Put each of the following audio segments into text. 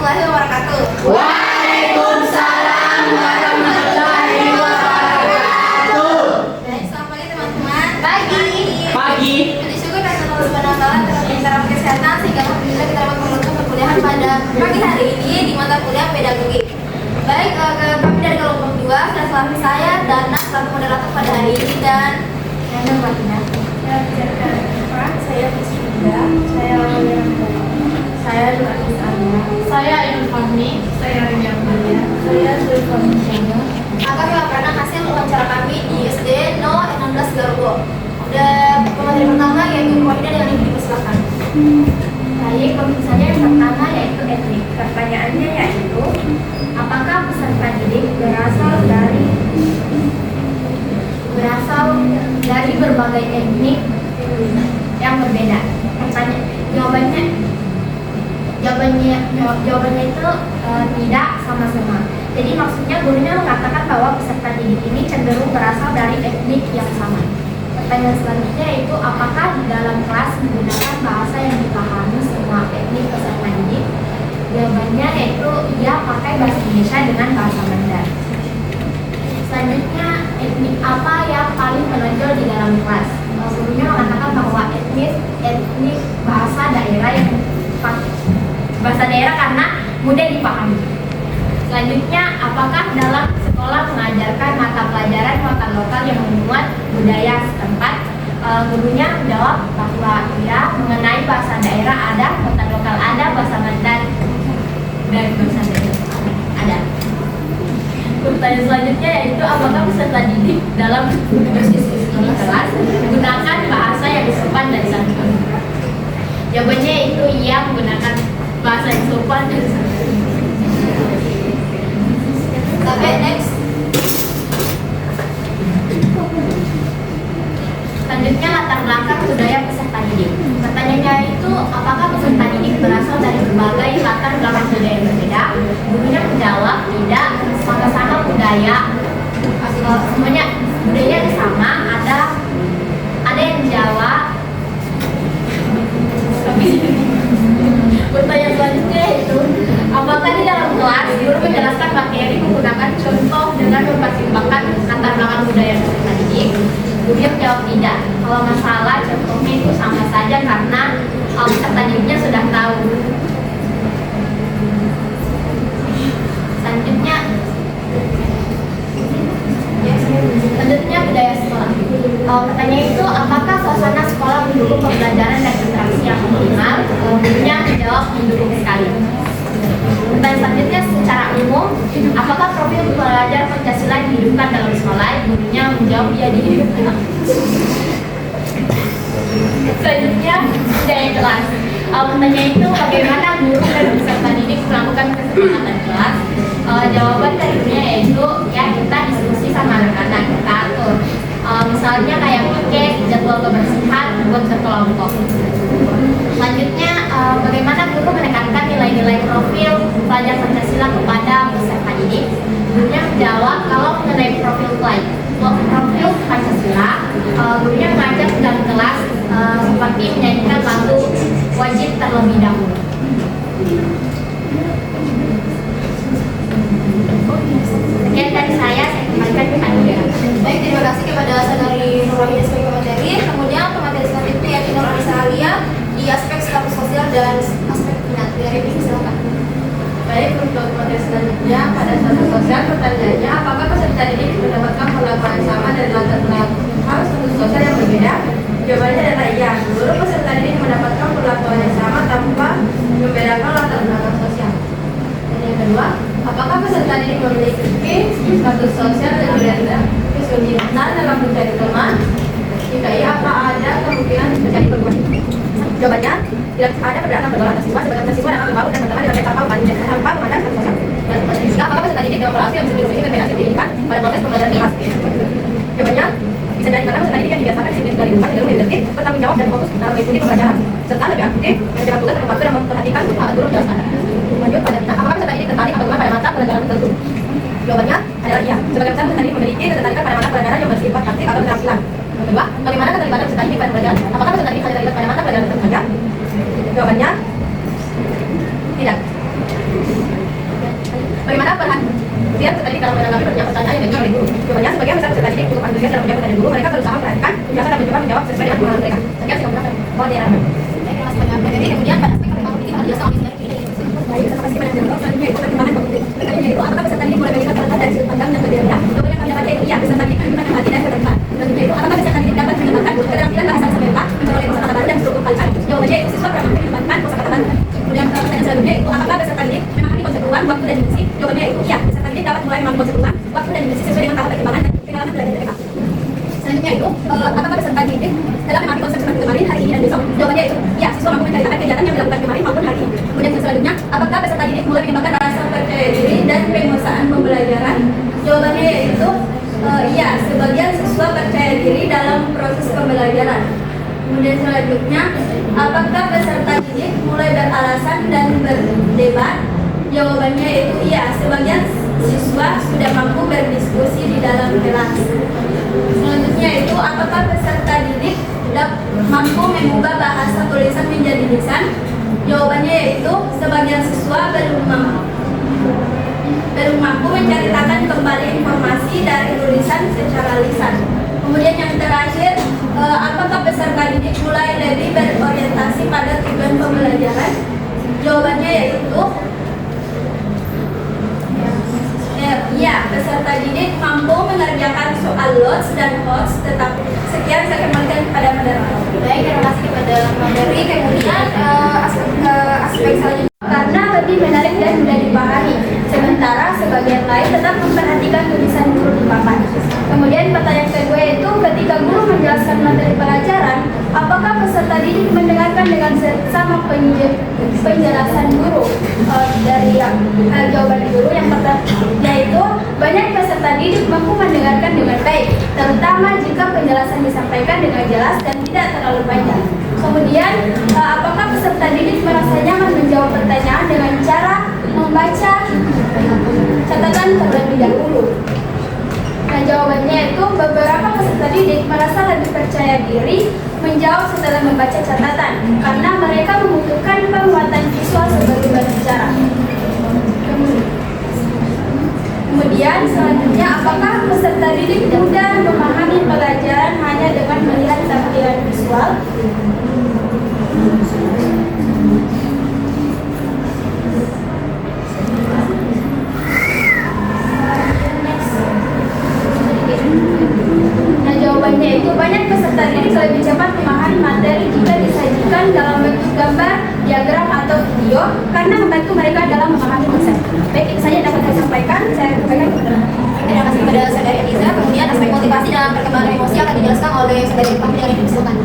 warahmatullahi wabarakatuh. Waalaikumsalam warahmatullahi wabarakatuh. Baik, selamat pagi teman-teman. Pagi. Puji syukur karena Allah Subhanahu wa taala telah memberikan kesehatan sehingga alhamdulillah kita dapat melanjutkan perkuliahan pada pagi hari ini di mata kuliah pedagogi. Baik, kami dari kelompok 2 dan selaku saya Dana selaku moderator pada hari ini dan yang lainnya. Saya Rizida, saya saya Lukas Anya, Saya Ainul Fahmi, saya Rini Amalia, saya Zulfan Syahna. Akan melaporkan hasil wawancara kami di SD 16 Garbo. Dan pemateri pertama yaitu Wahida dengan ibu dipersilakan. Baik, pemeriksanya yang pertama yaitu etnik. Pertanyaannya yaitu, apakah peserta didik berasal dari berbagai etnik yang berbeda? Jawabannya itu tidak sama-sama. Jadi maksudnya gurunya mengatakan bahwa peserta didik ini cenderung berasal dari etnik yang sama. Pertanyaan selanjutnya yaitu, apakah di dalam kelas menggunakan bahasa yang dipahami semua etnik peserta didik? Jawabannya yaitu iya, pakai bahasa Indonesia dengan bahasa Mandarin. Selanjutnya, etnik apa yang paling menonjol di dalam kelas? Gurunya mengatakan bahwa etnik bahasa daerah karena mudah dipahami. Selanjutnya, apakah dalam sekolah mengajarkan mata pelajaran muatan lokal yang memuat budaya setempat? Gurunya menjawab bahwa iya, mengenai bahasa daerah ada, muatan lokal ada, bahasa Mandarin dan bahasa daerah ada. Pertanyaan selanjutnya yaitu, apakah peserta didik dalam diskusi di kelas menggunakan bahasa yang sopan dan santun? Jawabannya itu iya, menggunakan bahasa yang sopan dan santun. Oke, next. Selanjutnya, latar belakang budaya peserta didik. Pertanyaannya itu, apakah peserta didik berasal dari berbagai latar belakang budaya yang berbeda? Gurunya menjawab tidak, sama-sama budaya. Semuanya budaya sama, ada yang Jawa. Pertanyaan selanjutnya itu, apakah di dalam kelas guru menjelaskan materi menggunakan contoh dengan mempertimbangkan latar belakang budaya peserta didik? Gurunya menjawab tidak. Kalau masalah contohnya itu sama saja karena peserta didiknya sudah tahu. Selanjutnya budaya sekolah. Pertanyaan itu, apakah suasana sekolah mendukung pembelajaran dan interaksi yang optimal? Gurunya menjawab mendukung sekali. Pertanyaan selanjutnya, secara umum, apakah profil pelajar Pancasila dihidupkan dalam sekolah? Gurunya menjawab ya, dihidupkan. Selanjutnya, budaya kelas. Pertanyaan itu, bagaimana guru dan peserta didik melakukan kesepakatan kelas? Jawaban dari gurunya yaitu, ya kita diskusi sama anak-anak, kita atur. Misalnya kayak piket, jadwal kebersihan buat berkelompok. Selanjutnya, bagaimana guru menekankan nilai-nilai profil pelajar Pancasila kepada peserta didik? Gurunya menjawab, kalau mengenai profil Pancasila, gurunya mengajak dalam kelas seperti menyanyikan lagu wajib terlebih dahulu. Sekian dari saya kembalikan ke Anda. Baik, terima kasih kepada saudari Nurwahida sebagai pemateri. Kemudian pemateri selanjutnya yaitu Nur Anissa Alia di aspek status sosial dan aspek minat. Dari ini silakan. Baik, untuk materi selanjutnya pada status sosial, pertanyaannya, apakah peserta didik mendapatkan perlakuan yang sama dari latar belakang status sosial yang berbeda? Jawabannya adalah iya, seluruh peserta didik mendapatkan perlakuan yang sama tanpa membedakan latar belakang sosial. Dan yang kedua, apakah peserta didik memiliki status sosial yang berbeda kesulitan dalam mencari teman? Jika iya, apa ada kemungkinan mencari korban? Jawabannya, tidak ada perbedaan antara kedua siswa sebagai siswa dapat membangun dan berteman dengan tanpa memandang status sosial. Dan jika apakah peserta didik dalam relasi yang bisa diuji perbedaan pendidikan pada proses pembelajaran kelas? Jawabannya, bisa jadi karena peserta didik yang dibiasakan disiplin dari rumah cenderung lebih tertib, bertanggung jawab dan fokus dalam mengikuti pembelajaran, serta lebih aktif menjaga tugas dan waktu dan memperhatikan guru menjelaskan. Lanjut pada apakah peserta didik tertarik atau pada mata pelajaran tertentu? Jawabannya adalah iya. Sebagai besar peserta didik memiliki ketertarikan pada mata pelajaran yang bersifat praktik atau keterampilan. Yang kedua, bagaimana keterlibatan peserta didik pada pelajaran? Apakah peserta didik hanya terlibat pada mata pelajaran tertentu saja? Jawabannya tidak. Kemudian peserta didik dalam menanggapi berbagai pertanyaan yang diajukan oleh guru. Jawabannya, sebagian besar peserta didik cukup antusias dalam menjawab pertanyaan guru. Mereka berusaha memperhatikan, menjelaskan dan mencoba menjawab sesuai dengan kebutuhan mereka. Sekian saya menggunakan modern. Jadi kemudian pada aspek pendidikan politik akan dijelaskan oleh baik, terima kasih pada jawab selanjutnya itu pertimbangan kognitif. Pertanyaannya itu apakah peserta didik mulai melihat peran dari sudut pandang yang berbeda? Jawabannya kami dapatkan itu iya, peserta didik menggunakan hati dan keterbukaan. Selanjutnya itu apakah peserta didik dapat mengembangkan keterampilan bahasa mereka, memperoleh kosakata baru dan struktur kalimat? Jawabannya itu siswa dapat mengembangkan kosakata baru. Kemudian pertanyaan selanjutnya itu apakah peserta didik memahami konsep ruang, waktu dan dimensi? Jawabannya itu iya, peserta didik dapat mulai memahami konsep ruang, waktu dan dimensi sesuai dengan tahap perkembangan dan pengalaman belajar mereka. Selanjutnya itu, apakah peserta didik dalam memahami konsep seperti kemarin, hari ini dan besok? Jawabannya itu ya, siswa mampu menceritakan kegiatan yang dilakukan kemarin maupun hari ini. Kemudian selanjutnya, apakah peserta didik mulai mengembangkan rasa percaya diri dan penguasaan pembelajaran? Jawabannya yaitu iya, sebagian siswa percaya diri dalam proses pembelajaran. Kemudian selanjutnya, apakah peserta didik mulai beralasan dan berdebat? Jawabannya itu iya, sebagian siswa sudah mampu berdiskusi di dalam kelas. Selanjutnya itu, apakah peserta didik mampu mengubah bahasa tulisan menjadi lisan? Jawabannya yaitu sebagian siswa belum mampu menceritakan kembali informasi dari tulisan secara lisan. Kemudian yang terakhir, apakah peserta didik mulai lebih berorientasi pada tujuan pembelajaran? Jawabannya yaitu ya, peserta didik mampu mengerjakan soal LOTS dan HOTS. Tetapi sekian saya kembalikan kepada moderator. Baik, terima kasih kepada materi. Kemudian aspek selanjutnya Karena lebih menarik dan mudah dipahami, sementara sebagian lain tetap memperhatikan tulisan guru di papan. Kemudian pertanyaan kedua itu, ketika guru menjelaskan materi pelajaran, apakah peserta didik mendengarkan dengan sama penjelasan guru? Dari jawaban guru yang pertama, yaitu banyak peserta didik mampu mendengarkan dengan baik, terutama jika penjelasan disampaikan dengan jelas dan tidak terlalu panjang. Kemudian, apakah peserta didik merasa nyaman menjawab pertanyaan dengan cara membaca catatan terlebih dahulu? Nah, jawabannya itu beberapa peserta didik merasa lebih percaya diri menjawab setelah membaca catatan karena mereka membutuhkan penguatan visual sebagai berbicara. Kemudian selanjutnya, apakah peserta didik mudah memahami pelajaran hanya dengan melihat tampilan visual? Nah, jawabannya itu banyak peserta didik lebih cepat memahami materi jika disajikan dalam bentuk gambar, diagram atau video karena membantu mereka dalam memahami konsep. Baik, itu saja yang dapat saya sampaikan. Saya sampaikan kepada terima kasih kepada saudari Eliza. Kemudian aspek motivasi dalam perkembangan emosi akan dijelaskan oleh saudari Pampi yang disebutkan.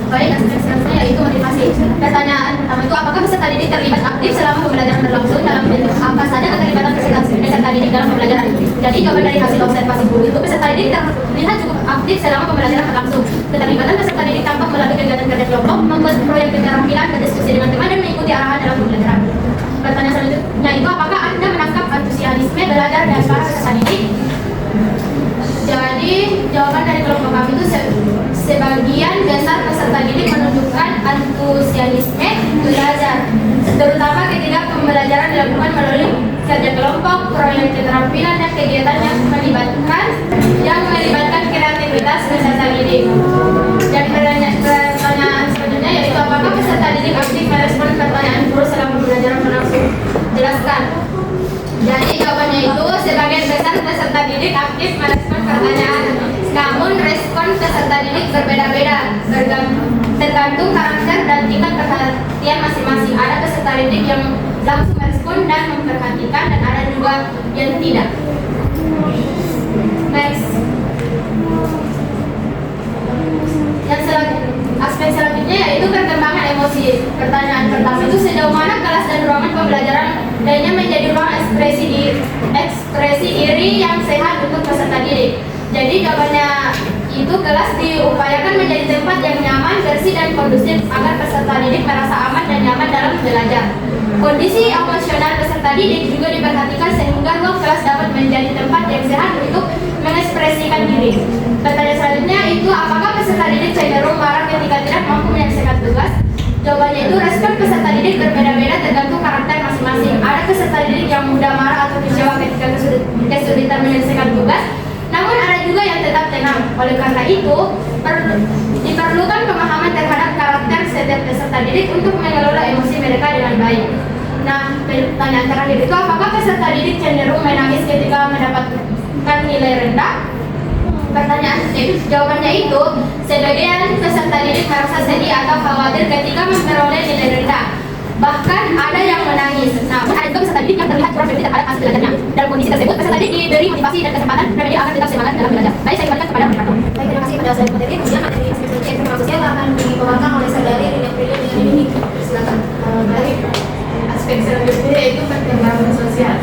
Baik, aspek selanjutnya yaitu motivasi. Pertanyaan pertama itu, apakah peserta didik terlibat aktif selama pembelajaran berlangsung? Dalam bentuk apa saja keterlibatan peserta didik dalam pembelajaran? Jadi jawaban dari hasil observasi guru itu, peserta didik terlihat cukup aktif selama pembelajaran berlangsung. Keterlibatan peserta didik tampak melalui kegiatan kerja kelompok, membuat proyek keterampilan, berdiskusi dengan teman dan mengikuti arahan dalam pembelajaran. Pertanyaan selanjutnya itu, apakah Anda menangkap antusiasme belajar dari para peserta didik? Jadi jawaban dari kelompok kami itu sebagian besar peserta didik menunjukkan antusiasme belajar, terutama ketika pembelajaran dilakukan melalui kerja kelompok, proyek keterampilan dan kegiatan yang melibatkan kreativitas peserta didik. Dan pertanyaan selanjutnya yaitu, apakah peserta didik aktif merespon pertanyaan guru selama pembelajaran berlangsung? Jelaskan. Jadi jawabannya itu sebagian besar peserta didik aktif merespon pertanyaan. Namun respon peserta didik berbeda-beda, tergantung karakter dan tingkat perhatian masing-masing. Ada peserta didik yang langsung merespon dan memperhatikan, dan ada juga yang tidak. Next. Aspek selanjutnya yaitu perkembangan emosi. Pertanyaan pertama itu, sejauh mana kelas dan ruangan pembelajaran lainnya menjadi ruang ekspresi diri yang sehat untuk peserta didik. Jadi jawabannya itu, kelas diupayakan menjadi tempat yang nyaman, bersih dan kondusif agar peserta didik merasa aman dan nyaman dalam belajar. Kondisi emosional peserta didik juga diperhatikan sehingga ruang kelas dapat menjadi tempat yang sehat untuk mengekspresikan diri. Pertanyaan selanjutnya itu, apakah peserta didik cenderung marah ketika tidak mampu menyelesaikan tugas? Jawabannya itu, respon peserta didik berbeda-beda tergantung karakter masing-masing. Ada peserta didik yang mudah marah atau kecewa ketika peserta didik untuk mengelola emosi mereka dengan baik. Nah, pertanyaan terakhir itu, apakah peserta didik cenderung menangis ketika mendapatkan nilai rendah? Jawabannya itu, sebagian peserta didik merasa sedih atau khawatir ketika memperoleh nilai rendah. Bahkan ada yang menangis. Nah, ada juga peserta didik yang terlihat kurang terhadap hasil belajarnya. Dalam kondisi tersebut, peserta didik diberi motivasi dan kesempatan dan dia akan tetap semangat dalam belajar. Baik, saya kembalikan kepada mereka. Baik, terima kasih kepada saya materi. Kemudian materi ekonomi sosial akan dibawakan oleh saudari Rina Frida dengan ini. Silakan. Dari aspek selanjutnya yaitu perkembangan sosial.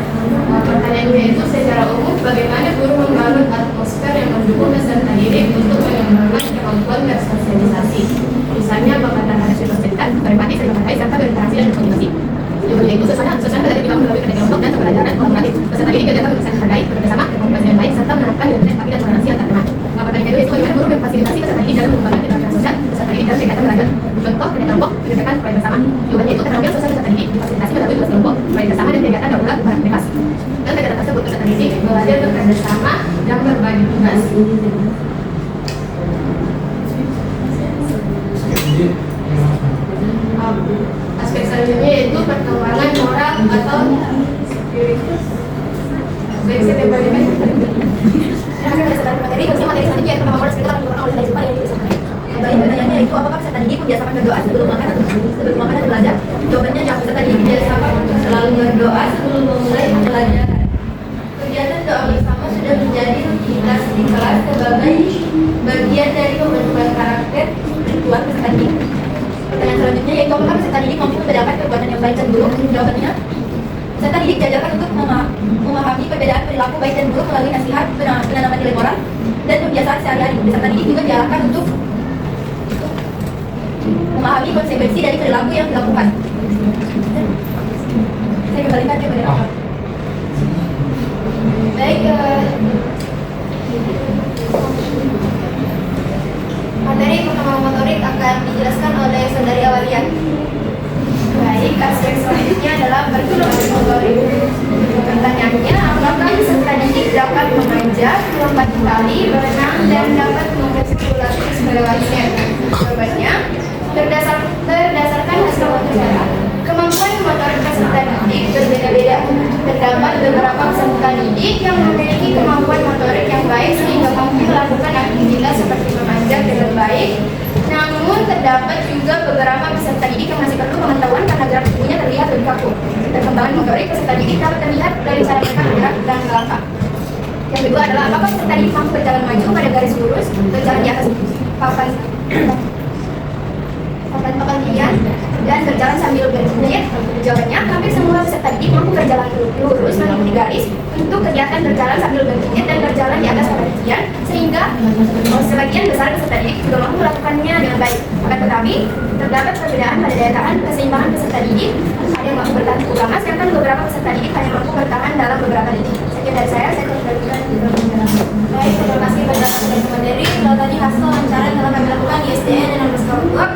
Pertanyaannya itu secara umum bagaimana guru membangun atmosfer yang mendukung peserta didik untuk mengembangkan kemampuan bersosialisasi. Misalnya pengetahuan terhadap dosen, berempati, saling menghargai, serta berinteraksi dan berkomunikasi. Jawabannya itu suasana dari dibangun melalui kerja kelompok dan pembelajaran kolaboratif. Peserta didik dapat bisa menghargai, bekerjasama, berkomunikasi yang baik, serta menerapkan nilai empati dan toleransi antar teman. Pertanyaan kedua itu bagaimana guru memfasilitasi peserta didik dalam mengembangkan keterampilan sosial, peserta didik dalam kegiatan belajar. Contoh kerja kelompok, mengerjakan proyek bersama. Jawabannya itu keterampilan sosial peserta didik difasilitasi melalui tugas kelompok, proyek bersama dan kegiatan daur ulang barang bekas. Dan kegiatan tersebut peserta didik belajar bekerja sama dan berbagi tugas. Aspek selanjutnya yaitu perkembangan moral atau spiritus. Baik, saya bagaimana? Materi selanjutnya yaitu pemahaman sekitar yang dibawakan oleh saudari Supa yang disampaikan. Kembali pertanyaannya itu, apakah peserta didik membiasakan berdoa sebelum makan atau belajar? Jawabannya jawab, peserta didik membiasakan selalu berdoa sebelum memulai pembelajaran. Kegiatan doa bersama sudah menjadi rutinitas di kelas sebagai bagian dari pembentukan karakter spiritual peserta didik. Pertanyaan selanjutnya yaitu, apakah peserta didik mampu membedakan perbuatan yang baik dan buruk? Jawabannya, peserta didik diajarkan untuk memahami perbedaan perilaku baik dan buruk melalui nasihat, penanaman nilai moral, dan kebiasaan sehari-hari. Peserta didik juga diarahkan untuk memahami konsekuensi dari perilaku yang dilakukan. Saya kembalikan kepada Bapak. Baik, materi perkembangan motorik akan dijelaskan oleh saudari Awalia. Baik, aspek selanjutnya adalah perkembangan motorik. Pertanyaannya, apakah peserta didik dapat memanjat, melompat tali, berenang, dan dapat mengeksplorasi melewati? Jawabannya, berdasarkan hasil wawancara, kemampuan motorik peserta didik berbeda-beda. Terdapat beberapa peserta didik yang memiliki kemampuan motorik yang baik sehingga mampu melakukan aktivitas seperti memanjat dengan baik. Namun terdapat juga beberapa peserta didik yang masih perlu pengetahuan karena gerak tubuhnya terlihat lebih kaku. Perkembangan motorik peserta didik dapat terlihat dari cara mereka bergerak dan melangkah. Yang kedua adalah, apakah peserta didik mampu berjalan maju pada garis lurus, berjalan di atas papan liar, dan berjalan sambil berjinjit? Jawabannya, hampir semua peserta didik mampu berjalan lurus mengikuti garis untuk kegiatan berjalan sambil berjinjit dan berjalan di atas papan liar, sehingga sebagian besar peserta didik juga mampu melakukannya dengan baik. Akan tetapi, terdapat perbedaan pada daya tahan keseimbangan peserta didik. Ada yang mampu bertahan cukup lama, sedangkan beberapa peserta didik hanya mampu bertahan dalam beberapa detik. Sekian dari saya kembalikan di dalam. Baik, terima kasih pada saudari materi. Kalau tadi hasil wawancara yang telah kami lakukan di SDN dan Universitas Papua,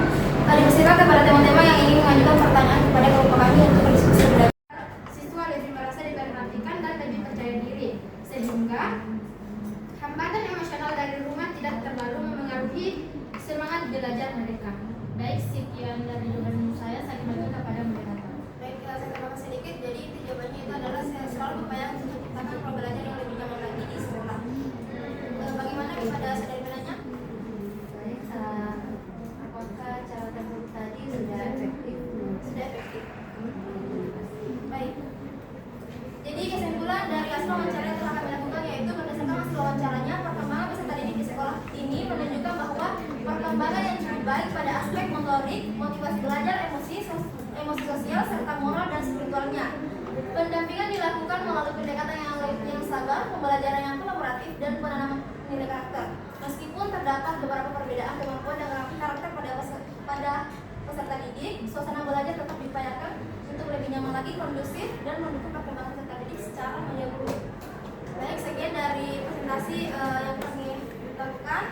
kami persilakan kepada teman-teman yang ingin mengajukan pertanyaan kepada kelompok kami untuk berdiskusi lebih lanjut. Siswa lebih merasa diperhatikan dan lebih percaya diri, sehingga hambatan emosional dari rumah tidak terlalu memengaruhi semangat belajar mereka. Baik, sekian dari jawaban saya kembalikan kepada mereka. Baik, saya tambahkan sedikit. Jadi inti jawabannya itu adalah saya selalu berupaya untuk menciptakan ruang belajar yang lebih nyaman lagi di sekolah. Bagaimana kepada saudari penanya? Baik, apakah cara tersebut tadi sudah efektif? Sudah efektif. Baik. Jadi kesimpulan dari hasil wawancara yang telah kami lakukan yaitu berdasarkan hasil wawancaranya, perkembangan peserta didik di sekolah ini menunjukkan bahwa perkembangan yang cukup baik pada aspek motorik, motivasi belajar, emosi sosial, serta moral dan spiritualnya. Pendampingan dilakukan melalui pendekatan yang sabar, pembelajaran yang kolaboratif, dan penanaman nilai karakter. Meskipun terdapat beberapa perbedaan kemampuan dan karakter pada peserta didik, suasana belajar tetap diupayakan untuk lebih nyaman lagi, kondusif, dan mendukung perkembangan peserta didik secara menyeluruh. Baik, sekian dari presentasi yang kami lakukan.